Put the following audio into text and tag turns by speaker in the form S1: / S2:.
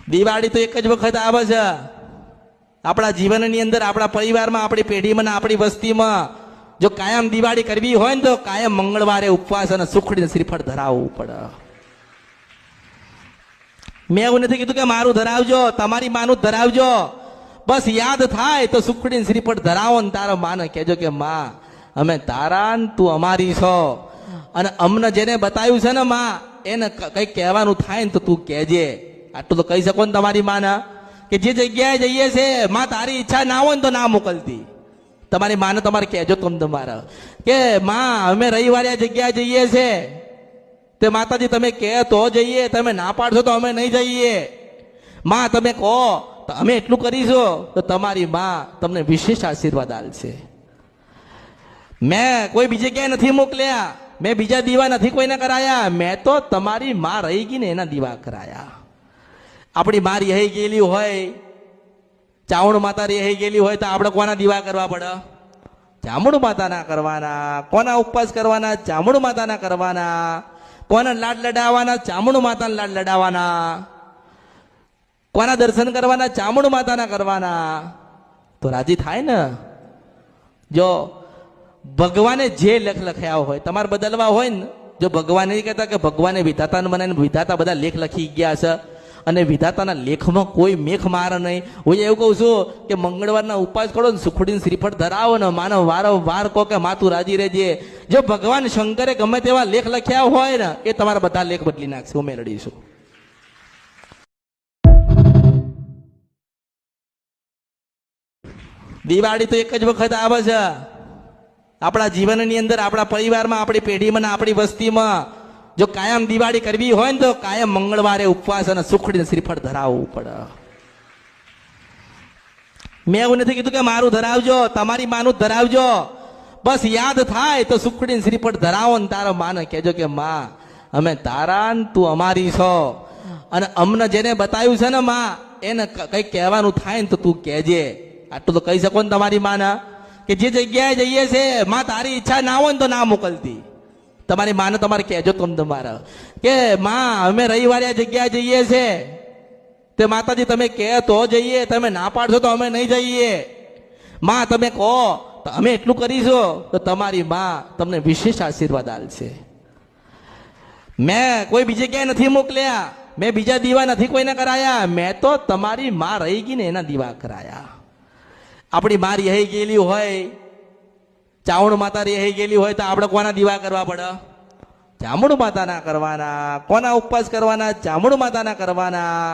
S1: દિવાળી તો એક જ વખત આવે છે આપણા જીવનની અંદર, આપણા પરિવારમાં, આપણી પેઢીમાં, આપણી વસ્તીમાં. જો કાયમ દિવાળી કરવી હોય ને તો કાયમ મંગળવારે ઉપવાસ અને સુખડીને શ્રીફળ ધરાવવું પડે. મેં એવું નથી કીધું કે મારું ધરાવજો, તમારી માનું ધરાવજો. બસ યાદ થાય તો સુખડીને શ્રીફળ ધરાવો ને તારા માને કહેજો કે માં અમે તારા ને તું અમારી છો. અને અમને જેને બતાવ્યું છે ને માં એને કંઈક કહેવાનું થાય ને તો તું કહેજે. આટલું તો કહી શકો ને તમારી માને કે જે જગ્યાએ જઈએ છે માં તારી ઈચ્છા ના હોય ને તો ના મોકલતી. તમારી માને તમારે કહેજો તમે તમારા કે માં અમે રવિવારે આ જગ્યાએ જઈએ છે તે માતાજી તમે કહે તો જઈએ, તમે ના પાડશો તો અમે નહીં જઈએ. માં તમે કહો તો અમે એટલું કરીશું તો તમારી માં તમને વિશેષ આશીર્વાદ આલશે. મેં કોઈ બીજે ક્યાંય નથી મોકલ્યા, મેં બીજા દીવા નથી કોઈને કરાયા, મેં તો તમારી માં રહી ગઈ ને એના દીવા કરાયા. આપણી માં રહી ગયેલી હોય, ચામુંડ માતા રહી ગયેલી હોય તો આપણે કોના દીવા કરવા પડે? ચામુંડ માતાના કરવાના. કોના ઉપવાસ કરવાના? ચામુંડ માતાના કરવાના. કોના લાડ લડાવવાના? ચામુંડ માતાના લાડ લડાવવાના. કોના દર્શન કરવાના? ચામુંડ માતાના કરવાના. તો રાજી થાય ને. જો ભગવાને જે લેખ લખ્યા હોય તમારે બદલવા હોય ને, જો ભગવાન નહીં કહેતા કે ભગવાને વિધાતાને બનાવીને વિધાતા બધા લેખ લખી ગયા છે અને વિધાતાના લેખમાં કોઈ મેખ મારે નહીં. હું એવું કહું છું કે મંગળવારના ઉપવાસ કરો ને સુખડીને શ્રીફળ ધરાવો ને માનો વારંવાર કહો કે માતું રાજી રહેજે. જો ભગવાન શંકરે ગમે તેવા લેખ લખ્યા હોય ને એ તમારા બધા લેખ બદલી નાખશે. હું મેળવીશું. દિવાળી તો એક જ વખત આવે છે આપણા જીવનની અંદર, આપણા પરિવારમાં, આપણી પેઢીમાં, આપણી વસ્તીમાં. જો કાયમ દિવાળી કરવી હોય ને તો કાયમ મંગળવારે ઉપવાસ અને સુખડીને શ્રીફળ ધરાવવું પડે. મેં એવું નથી કીધું કે મારું ધરાવજો, તમારી માનું ધરાવજો. બસ યાદ થાય તો સુખડીને શ્રીફળ ધરાવો ને તારા માને કહેજો કે માં અમે તારા ને તું અમારી છો. અને અમને જેને બતાવ્યું છે ને માં એને કંઈક કહેવાનું થાય ને તો તું કહેજે. આટલું તો કહી શકો ને તમારી માને કે જે જગ્યાએ જઈએ છે માં તારી ઈચ્છા ના હોય ને તો ના મોકલતી. તમારી માને તમારે કહેજો તમે તમારા કે માં અમે રવિવારે આ જગ્યાએ જઈએ છે તે માતાજી તમે કહે તો જઈએ, તમે ના પાડશો તો અમે નહીં જઈએ. માં તમે કહો તો અમે એટલું કરીશું તો તમારી માં તમને વિશેષ આશીર્વાદ આલશે. મેં કોઈ બીજે ક્યાંય નથી મોકલ્યા, મેં બીજા દીવા નથી કોઈને કરાયા, મેં તો તમારી માં રહી ગઈ ને એના દીવા કરાયા. આપણી માં રહી ગયેલી હોય, ચામુંડ માતા રહી ગયેલી હોય તો આપણે કોના દીવા કરવા પડે? ચામુંડ માતાના કરવાના. કોના ઉપવાસ કરવાના? ચામુંડ માતાના કરવાના.